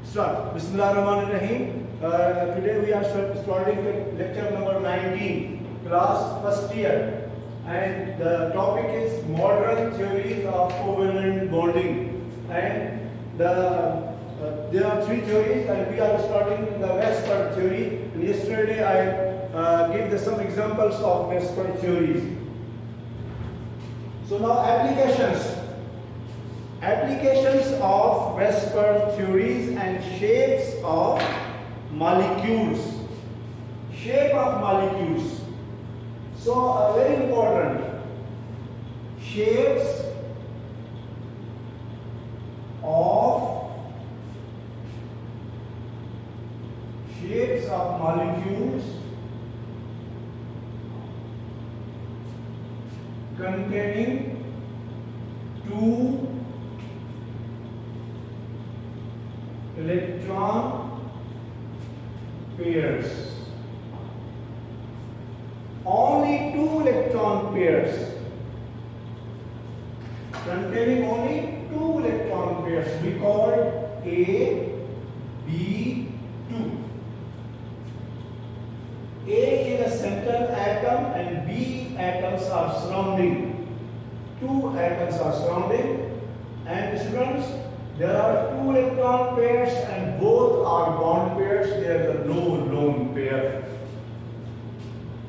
Start. Bismillahirrahmanirrahim. Today we are starting with lecture number 19, class first year, and the topic is modern theories of covalent bonding. And there are three theories, and we are starting with the Westphal theory. And yesterday I gave some examples of Westphal theories. So now applications of Westphal theories and shapes of molecules. Shape of molecules. So very important. Shapes of molecules containing two electron pairs. Only two electron pairs. Containing only two electron pairs. We call A, B, 2. A is a central atom and B atoms are surrounding. Two atoms are surrounding. And students, there are two electron pairs and both are bond pairs. There is no lone pair.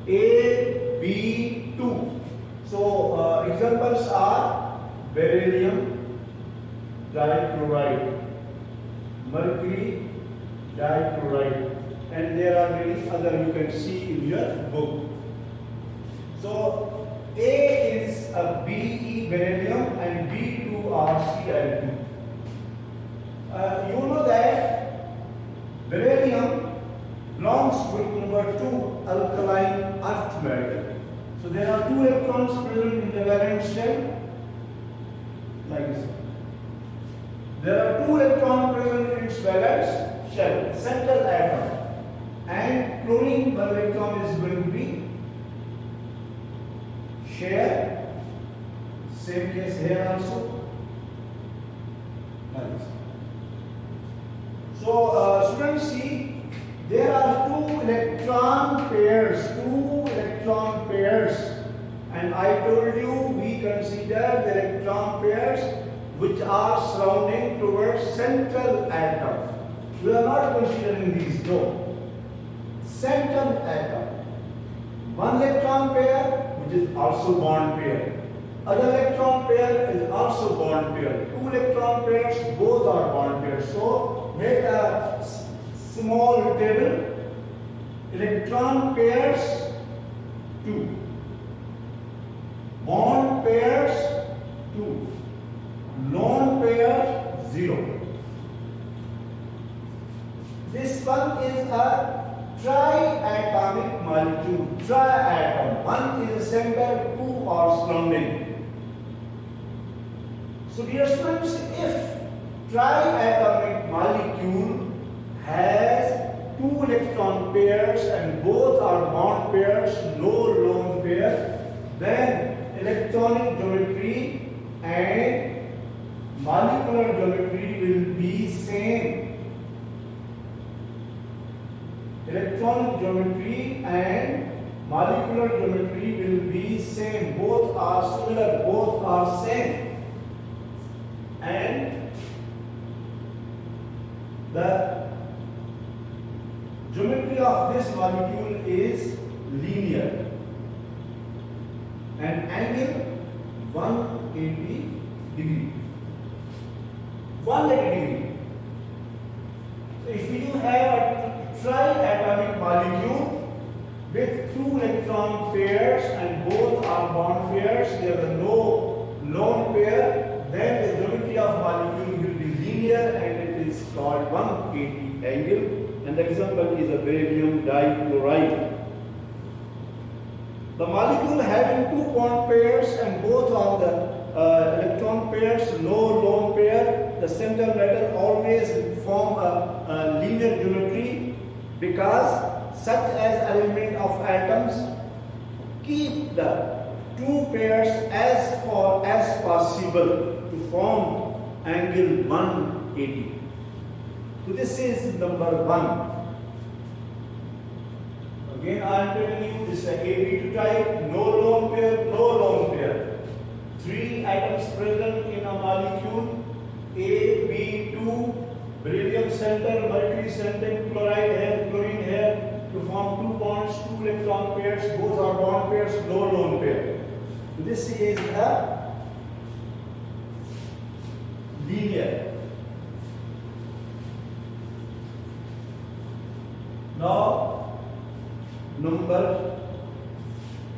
A, B, 2. So examples are beryllium dichloride, mercury dichloride, and there are many other you can see in your book. So A is a Be beryllium and B2 are Cl2. You know that beryllium belongs to group number 2, alkaline earth metal. So there are two electrons present in the valence shell, like this. There are two electrons present in its valence shell, central atom, and chlorine one electron is going to be shared. Same case here also. Like this. So students, see, there are two electron pairs, and I told you we consider the electron pairs which are surrounding towards central atom. We are not considering these, no. Central atom. One electron pair which is also bond pair. Other electron pair is also bond pair. Two electron pairs, both are bond pairs. So make a small table. Electron pairs 2. Bond pairs 2. Lone pair 0. This one is a triatomic molecule. Triatom. One is a center, two are surrounding. So dear students, if triatomic molecule has two electron pairs and both are bond pairs, no lone pair, then electronic geometry and molecular geometry will be same. Electronic geometry and molecular geometry will be same. Both are similar, both are same. And the geometry of this molecule is linear. And angle 180 degree. 180 degree. So if you have a triatomic molecule with two electron pairs and both are bond pairs, there is no lone pair, then the geometry of molecule will be linear and it is called 180 angle. And the example is a beryllium dichloride. The molecule having two bond pairs and both are the electron pairs, no lone pair, the central metal always form a linear geometry, because such as element of atoms keep the two pairs as far as possible to form angle 180. So this is number 1. Again, I am telling you, this is a AB2 type, no lone pair, no lone pair. 3 atoms present in a molecule, AB2, beryllium center, mercury center, chloride here, chlorine here, to form 2 bonds, 2 electron pairs, both are bond pairs, no lone pair. So this is a linear. Now, number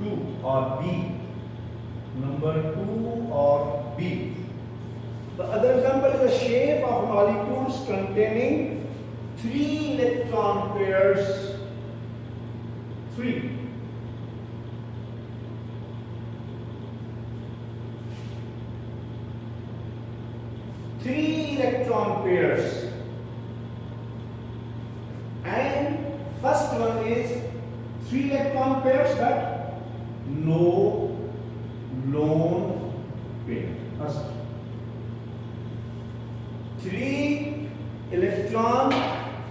2 or B. Number 2 or B. The other example is the shape of molecules containing 3 electron pairs. 3. Three electron pairs. And first one is 3 electron pairs but no lone pair. First. 3 electron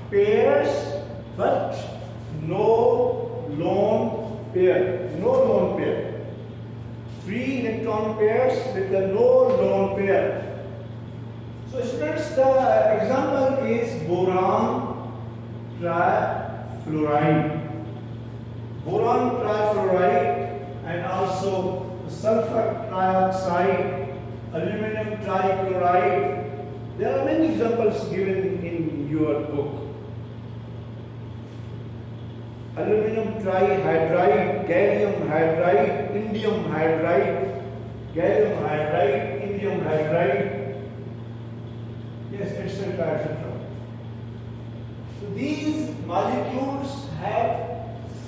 pairs but no lone pair. No lone pair. 3 electron pairs with the no lone pair. So students, the example is boron trifluoride. Boron trifluoride and also sulfur trioxide, aluminum trichloride. There are many examples given in your book. Aluminum trihydride, gallium hydride, indium hydride, gallium hydride, indium hydride. Yes, etc., etc. So these molecules have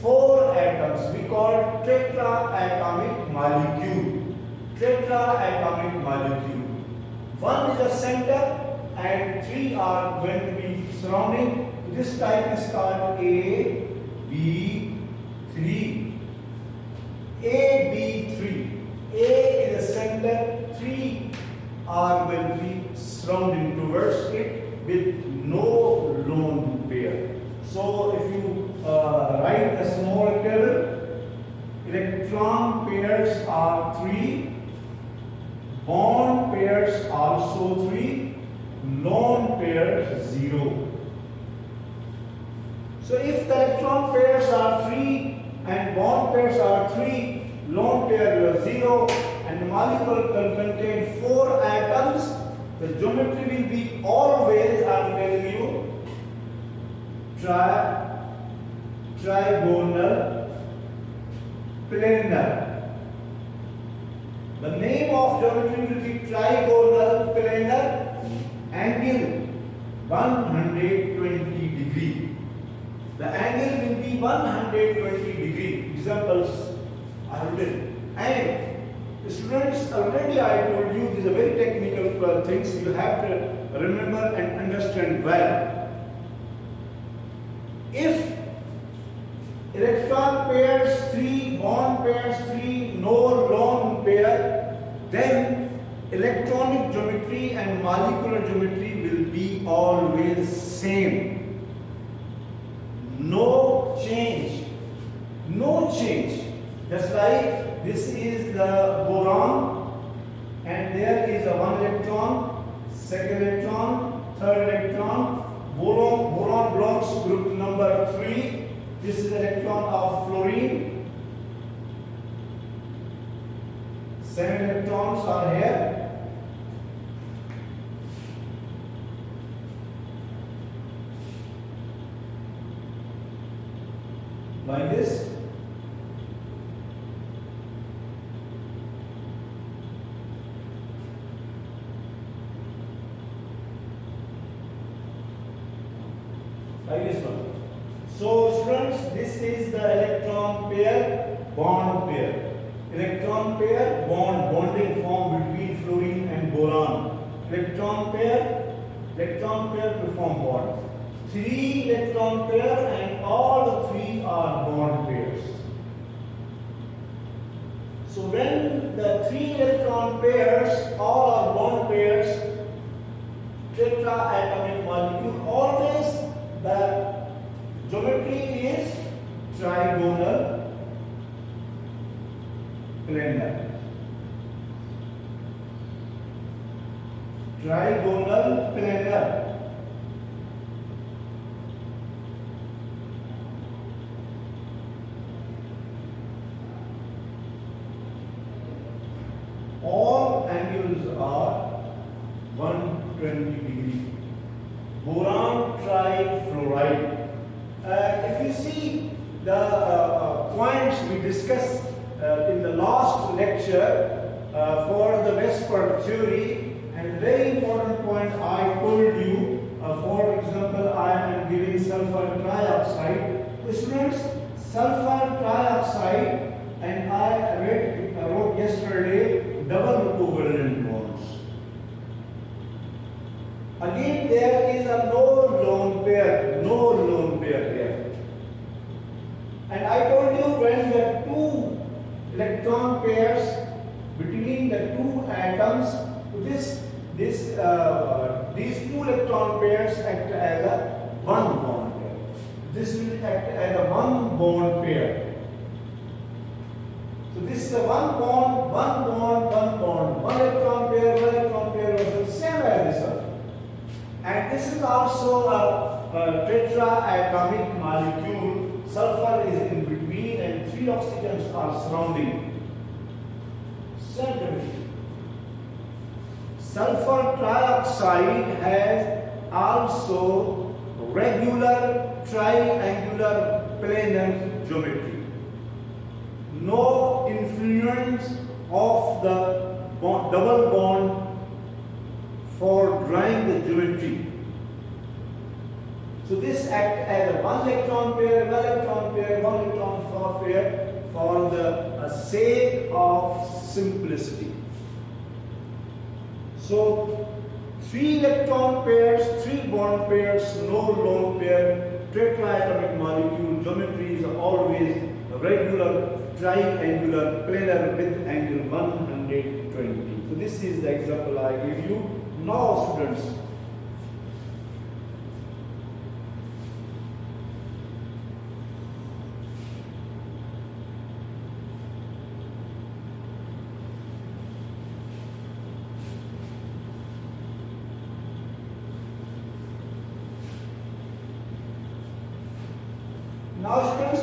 4 atoms. We call tetraatomic molecule. Tetraatomic molecule. 1 is the center and 3 are going to be surrounding. This type is called A, B, 3. AB3. A is the center, 3 are going to be surrounding towards it with no lone pair. So if you write a small table, electron pairs are 3, bond pairs also 3, lone pair 0. So if the electron pairs are 3 and bond pairs are 3, lone pair is 0, and the molecule will contain 4 atoms, the geometry will be always, I am telling you, trigonal planar. The name of geometry will be trigonal planar, angle 120 degree. The angle will be 120 degree. Examples are written. And students, already I told you these are very technical things you have to remember and understand well. If electron pairs 3, bond pairs 3, no lone pair, then electronic geometry and molecular geometry will be always same. No change. No change. Just like this is the boron and there is a 1 electron, 2nd electron, 3rd electron. Boron belongs to group number 3. This is the electron of fluorine. 7 electrons are here. Like this. Like this one. So students, this is the electron pair, bond pair. Electron pair, bonding form between fluorine and boron. Electron pair to form bond. 3 electron pair and all the 3 are bond pairs. So when the 3 electron pairs all are bond pairs, tetraatomic molecule. Always the geometry is trigonal planar. Trigonal planar. All angles are 120 degree. Boron trifluoride. If you see the points we discussed in the last lecture for the Vesper theory, and very important point I told you, for example, I am giving sulfur trioxide. Students, sulfur trioxide, and I wrote yesterday double covalent bonds. Again, there is a no lone pair here. And I told you when the two electron pairs between the two atoms, these two electron pairs act as a one bond pair. This will act as a one bond pair. So this is a one electron pair was the same as this one. And this is also a tetraatomic molecule. Sulfur is in between and three oxygens are surrounding. Secondly, sulfur trioxide has also regular triangular planar geometry. No influence of the double bond for drawing the geometry. So this acts as a one electron pair for the sake of simplicity. So three electron pairs, three bond pairs, no lone pair, tetraatomic molecule geometry is always regular triangular planar with angle 120. So this is the example I give you. Now students,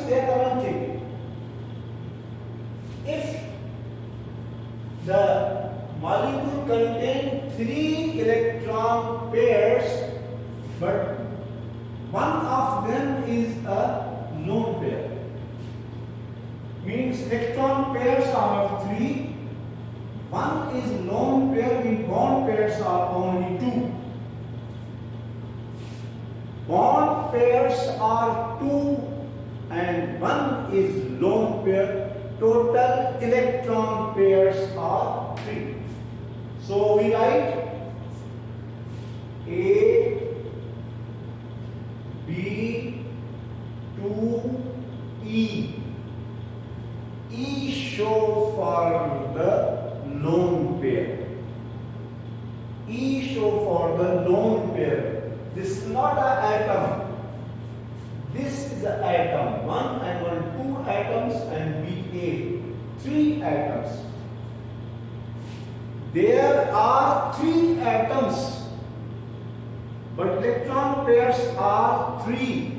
take one thing. If the molecule contains three electron pairs, but one of them is a lone pair, means electron pairs are three, one is lone pair, means bond pairs are only two. Bond pairs are two and one is lone pair. Total electron pairs are three. So we write A, B, 2, E. E show for the lone pair. E show for the lone pair. This is not an atom. This is an atom. 1 and 1, 2 atoms, and BA, 3 atoms. There are 3 atoms, but electron pairs are 3.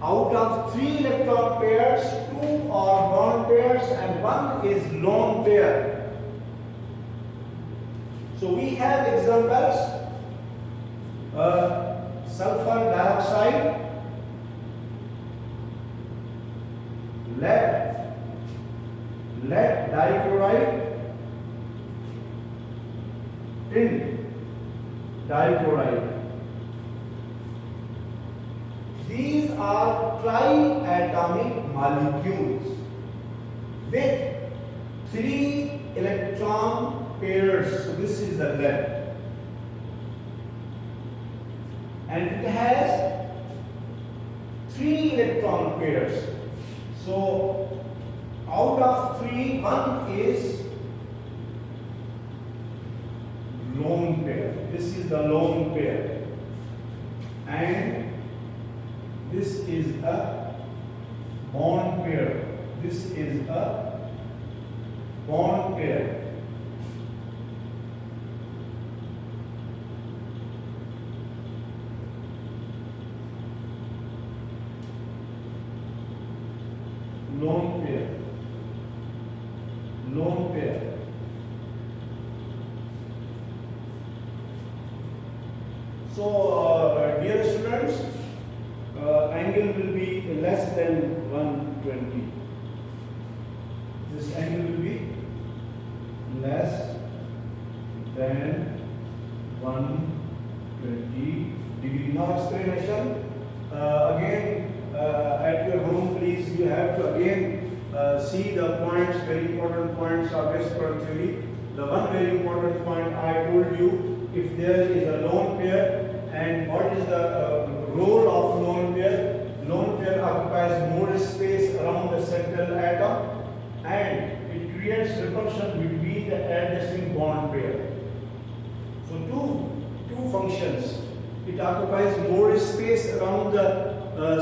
Out of 3 electron pairs, 2 are bond pairs and 1 is lone pair. So we have examples. Sulfur dioxide, lead dichloride, tin dichloride. These are triatomic molecules with 3 electron pairs. So this is the lead. And it has 3 electron pairs. So out of 3, 1 is lone pair. This is the lone pair. And this is a bond pair. This is a bond pair. Lone pair. Lone pair. So, dear students, angle will be less than 120. This angle will be less than 120 degree. Now explanation. Again, at your home, please, you have to again see the points, very important points of Westphal theory. The one very important point I told you, if there is a lone pair, and what is the role of lone pair? Lone pair occupies more space around the central atom, and it creates repulsion between the adjacent bond pair. So two functions. It occupies more space around the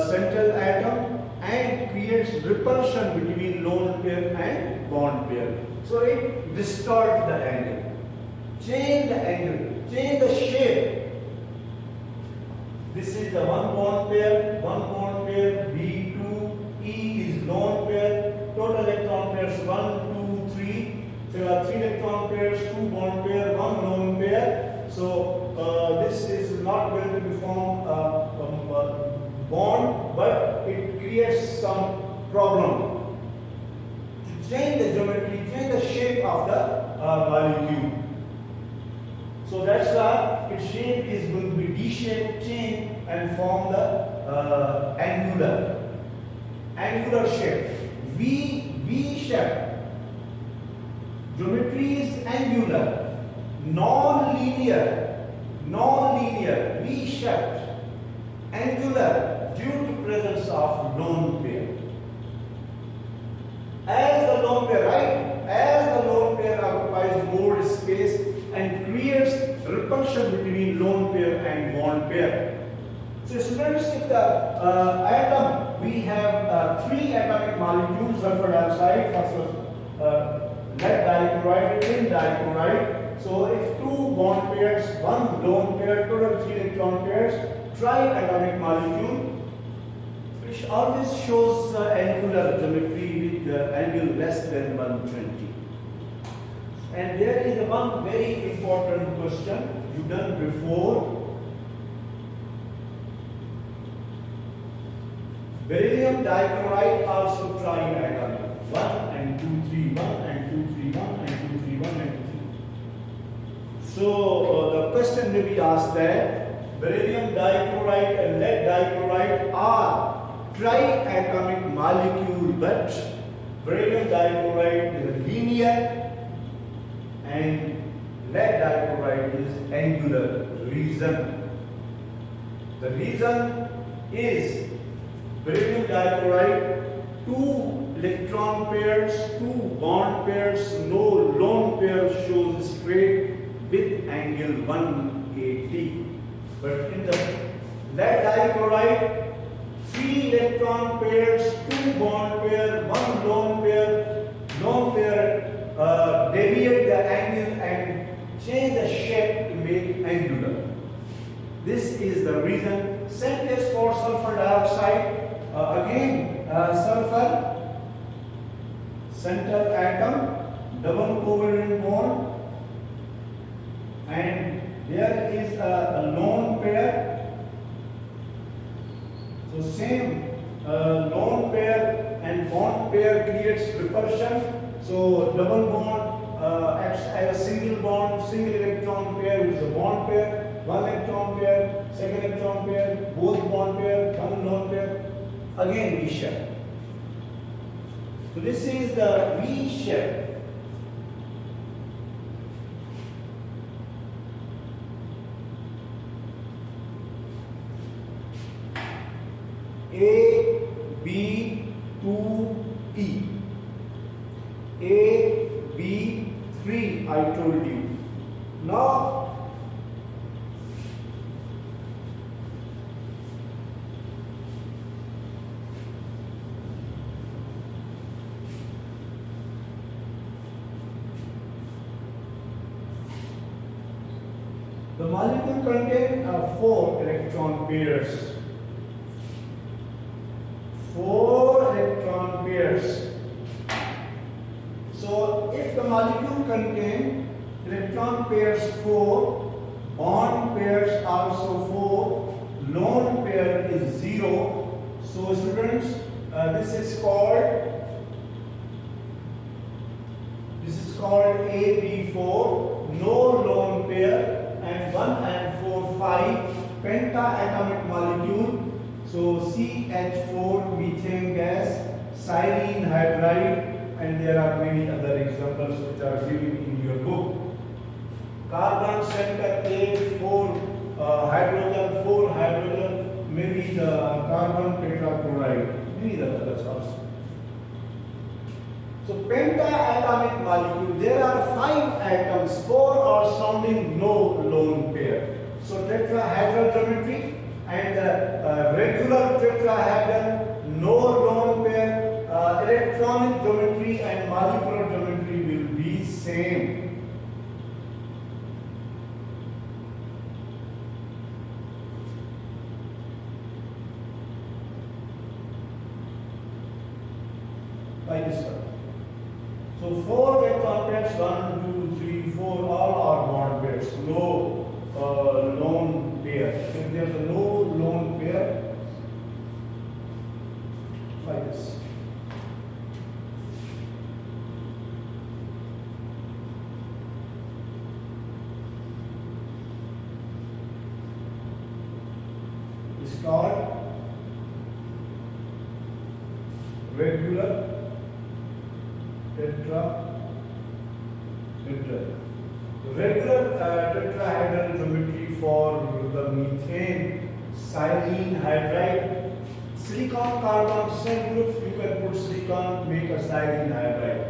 central atom and creates repulsion between lone pair and bond pair. So it distorts the angle, change the angle, change the shape. This is the one bond pair, B2, E is lone pair, total electron pairs 1, 2, 3. There are 3 electron pairs, 2 bond pair, 1 lone pair. So this is not going to be formed bond, but it creates some problem. To change the geometry, change the shape of the molecule. So that's why its shape is going to be D-shaped change and form the angular shape. V shape. Geometry is angular, non-linear, V-shaped, angular due to presence of lone pair. As the lone pair occupies more space and creates repulsion between lone pair and bond pair. So students, if the atom, we have 3 atomic molecules, sulfur dioxide, lead dichloride, tin dichloride. So if 2 bond pairs, 1 lone pair, total 3 electron pairs, triatomic molecule, which always shows angular geometry with angle less than 120. And there is one very important question you done before. Beryllium dichloride also triatomic. 1 and 2, 3, 1 and 2, 3, 1 and 2, 3, 1 and 2, 3. So the question may be asked that beryllium dichloride and lead dichloride are triatomic molecule, but beryllium dichloride is linear and lead dichloride is angular. Reason. The reason is beryllium dichloride, 2 electron pairs, 2 bond pairs, no lone pair shows straight with angle 180. But in the lead dichloride, 3 electron pairs, 2 bond pair, 1 lone pair deviate the angle and change the shape to make angular. This is the reason. Same case for sulfur dioxide. Sulfur, central atom, double covalent bond, and there is a lone pair. So same lone pair and bond pair creates repulsion. So double bond acts as a single bond, single electron pair which is a bond pair, 1 electron pair, second electron pair, both bond pair, 1 lone pair. Again V shape. So this is the V shape. A, B, 2, E. A, B, 3 I told you. Now The molecule contains 4 electron pairs. 4 electron pairs. So if the molecule contains electron pairs 4, bond pairs also 4, lone pair is 0. So students, this is called AB4, no lone pair, and 1 and 4, 5 pentaatomic molecule. So CH4 methane gas, styrene hydride, and there are many other examples which are given in your book. Carbon center A, 4 hydrogen, maybe the carbon tetrachloride, many others also. So pentaatomic molecule, there are 5 atoms, 4 are surrounding no lone pair. So tetrahedral geometry and regular tetrahedral, no lone pair, electronic geometry and molecular geometry will be same. Like this one. So 4 electron pairs, 1, 2, 3, 4, all are bond pairs. No lone pair. If there is a no lone pair, like this. It's called regular tetrahedral. Regular tetrahedral geometry for the methane, styrene hydride, silicon carbon same groups, you can put silicon, make a styrene hydride.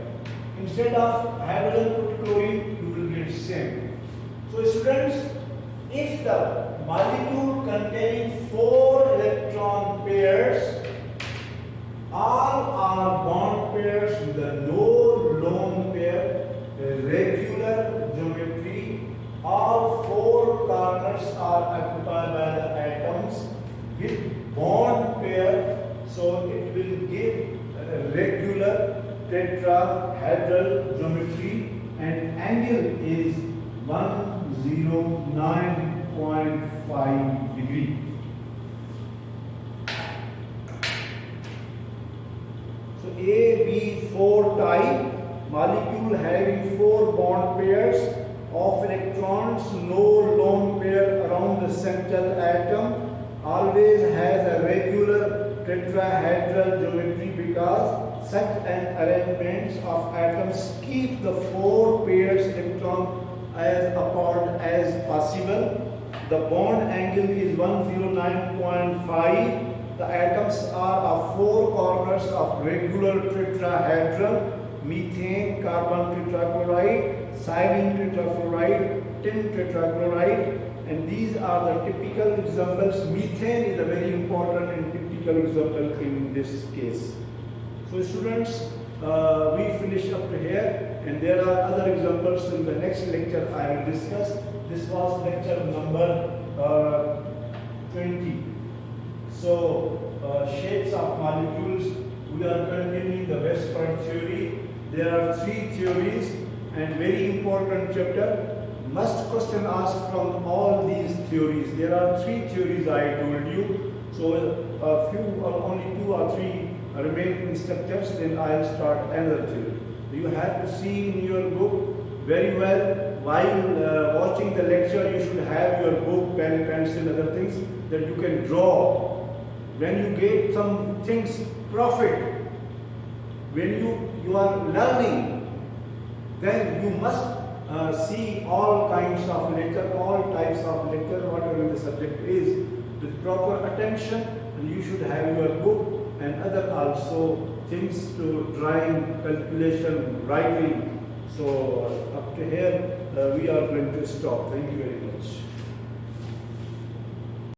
Instead of hydrogen, put chlorine, you will get same. So students, if the molecule containing 4 electron pairs, all are bond pairs with a no lone pair, a regular geometry, all 4 corners are occupied by the atoms with bond pair, so it will give a regular tetrahedral geometry, and angle is 109.5 degree. So AB4 type molecule having 4 bond pairs of electrons, no lone pair around the central atom, always has a regular tetrahedral geometry because such an arrangement of atoms keep the 4 pairs electron as apart as possible. The bond angle is 109.5. The atoms are of 4 corners of regular tetrahedral, methane, carbon tetrachloride, styrene tetrafluoride, tin tetrachloride, and these are the typical examples. Methane is a very important and typical example in this case. So students, we finish up to here, and there are other examples in the next lecture I will discuss. This was lecture number 20. So, shapes of molecules, we are continuing the Westphal theory. There are 3 theories and very important chapter. Must question asked from all these theories. There are 3 theories I told you. So, a few or only 2 or 3 remaining structures, then I will start another theory. You have to see in your book very well. While watching the lecture, you should have your book, pen, pencil, other things that you can draw. When you get some things profit, when you are learning, then you must see all kinds of lecture, all types of lecture, whatever the subject is, with proper attention, and you should have your book and other also things to drawing, calculation, writing. So up to here we are going to stop. Thank you very much.